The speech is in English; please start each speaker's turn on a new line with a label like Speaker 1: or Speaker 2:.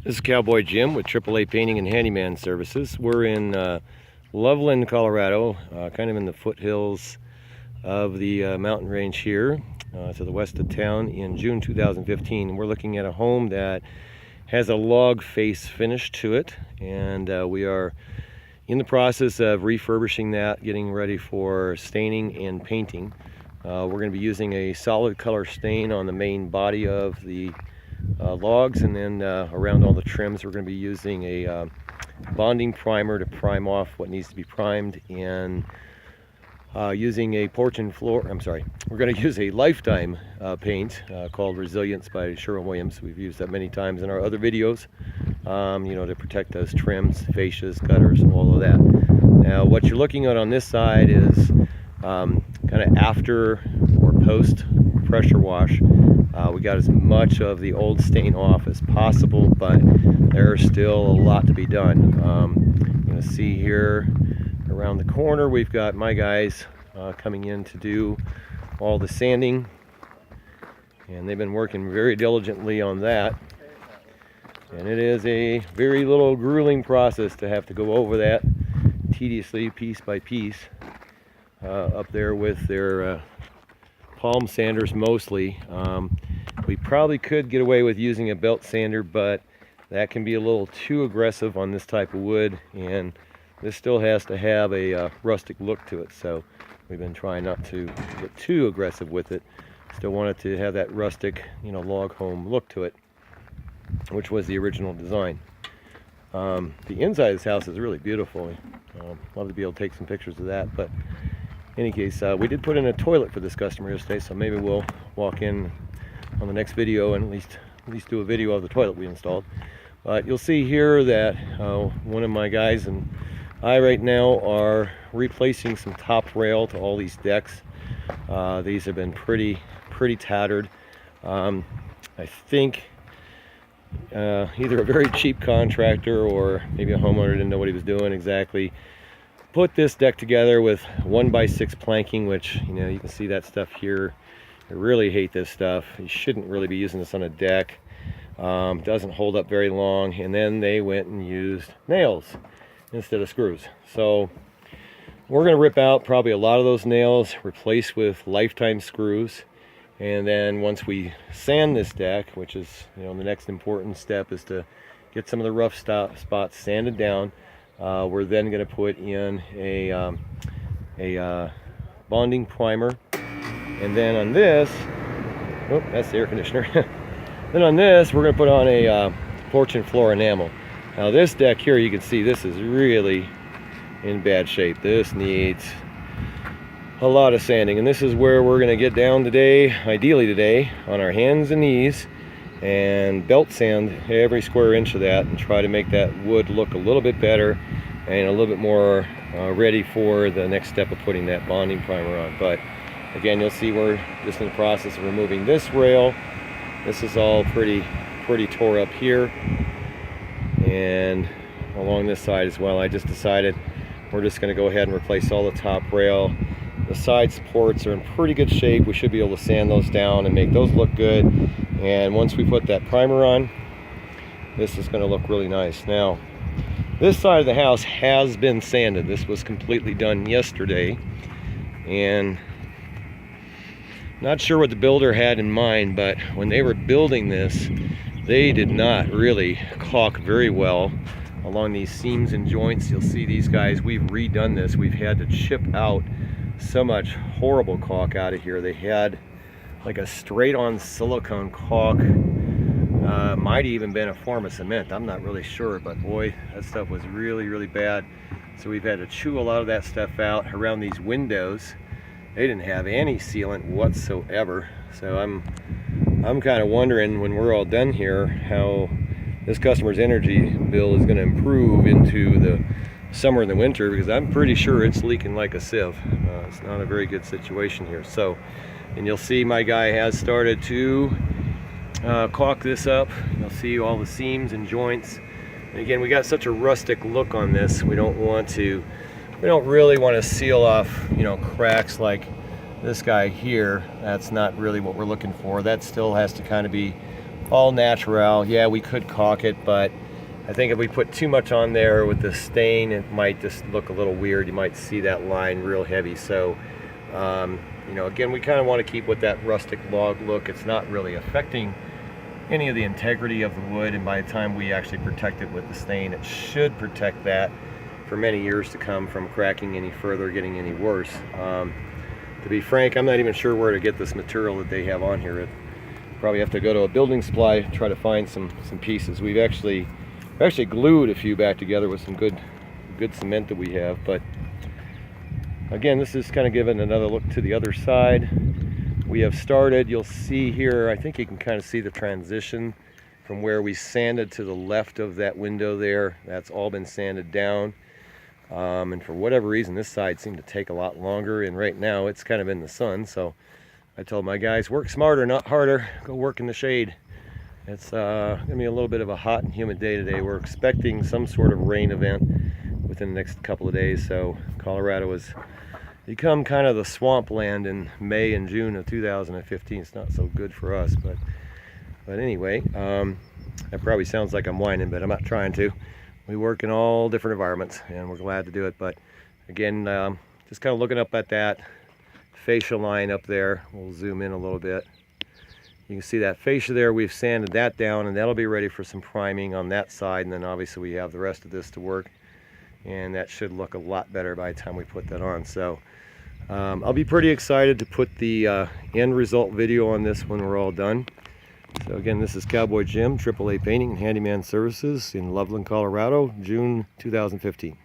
Speaker 1: This is Cowboy Jim with AAA Painting and Handyman Services. We're in Loveland, Colorado, kind of in the foothills of the mountain range here to the west of town in June 2015. We're looking at a home that has a log face finish to it, and we are in the process of refurbishing that, getting ready for staining and painting. We're going to be using a solid color stain on the main body of the logs, and then around all the trims we're going to be using a bonding primer to prime off what needs to be primed, and using a porch and floor, we're going to use a Lifetime paint called Resilience by Sherwin-Williams. We've used that many times in our other videos, you know, to protect those trims, fascias, gutters, all of that. Now what you're looking at on this side is kind of after or post pressure wash. We got as much of the old stain off as possible, but there's still a lot to be done. You're going to see here around the corner we've got my guys coming in to do all the sanding, and they've been working very diligently on that. And it is a very little grueling process to have to go over that tediously, piece by piece, up there with their palm sanders mostly. We probably could get away with using a belt sander, but that can be a little too aggressive on this type of wood, and this still has to have a rustic look to it, so we've been trying not to get too aggressive with it. Still want it to have that rustic, you know, log home look to it, which was the original design. The inside of this house is really beautiful. Love to be able to take some pictures of that, but in any case, we did put in a toilet for this customer yesterday, so maybe we'll walk in on the next video and at least do a video of the toilet we installed. But you'll see here that one of my guys and I right now are replacing some top rail to all these decks. These have been pretty tattered. I think either a very cheap contractor or maybe a homeowner didn't know what he was doing exactly, put this deck together with 1x6 planking, which, you know, you can see that stuff here. I really hate this stuff. You shouldn't really be using this on a deck. Doesn't hold up very long. And then they went and used nails instead of screws. So we're going to rip out probably a lot of those nails, replace with Lifetime screws, and then once we sand this deck, which is, you know, the next important step is to get some of the rough spots sanded down. We're then going to put in a bonding primer, and then on this, oh, that's the air conditioner. Then on this, we're going to put on a porch and floor enamel. Now this deck here, you can see this is really in bad shape. This needs a lot of sanding, and this is where we're going to get down today, ideally today, on our hands and knees, and belt sand every square inch of that and try to make that wood look a little bit better and a little bit more ready for the next step of putting that bonding primer on. But again, you'll see we're just in the process of removing this rail. This is all pretty tore up here, and along this side as well. I just decided we're just going to go ahead and replace all the top rail. The side supports are in pretty good shape. We should be able to sand those down and make those look good. And once we put that primer on, this is going to look really nice. Now, this side of the house has been sanded. This was completely done yesterday, and not sure what the builder had in mind, but when they were building this, they did not really caulk very well along these seams and joints. You'll see these guys, we've redone this. We've had to chip out so much horrible caulk out of here. They had like a straight-on silicone caulk. Might even been a form of cement. I'm not really sure, but boy, that stuff was really bad. So we've had to chew a lot of that stuff out. Around these windows, they didn't have any sealant whatsoever. So I'm kind of wondering, when we're all done here, how this customer's energy bill is going to improve into the summer and the winter, because I'm pretty sure it's leaking like a sieve. It's not a very good situation here. So, and you'll see my guy has started to caulk this up. You'll see all the seams and joints. And again, we got such a rustic look on this. We don't really want to seal off, you know, cracks like this guy here. That's not really what we're looking for. That still has to kind of be all natural. Yeah, we could caulk it, but I think if we put too much on there with the stain, it might just look a little weird. You might see that line real heavy. So, you know, again, we kind of want to keep with that rustic log look. It's not really affecting any of the integrity of the wood, and by the time we actually protect it with the stain, it should protect that for many years to come from cracking any further, getting any worse. To be frank, I'm not even sure where to get this material that they have on here. Probably have to go to a building supply, try to find some pieces. We've actually glued a few back together with some good cement that we have, but again, this is kind of giving another look to the other side. We have started, you'll see here, I think you can kind of see the transition from where we sanded to the left of that window there. That's all been sanded down. And for whatever reason, this side seemed to take a lot longer, and right now it's kind of in the sun. So I told my guys, work smarter, not harder. Go work in the shade. It's gonna be a little bit of a hot and humid day today. We're expecting some sort of rain event within the next couple of days. So Colorado has become kind of the swampland in May and June of 2015. It's not so good for us, but anyway, that probably sounds like I'm whining, but I'm not trying to. We work in all different environments, and we're glad to do it. But again, just kind of looking up at that fascia line up there. We'll zoom in a little bit. You can see that fascia there. We've sanded that down, and that'll be ready for some priming on that side. And then obviously we have the rest of this to work, and that should look a lot better by the time we put that on. So I'll be pretty excited to put the end result video on this when we're all done. So again, this is Cowboy Jim, AAA Painting and Handyman Services in Loveland, Colorado, June 2015.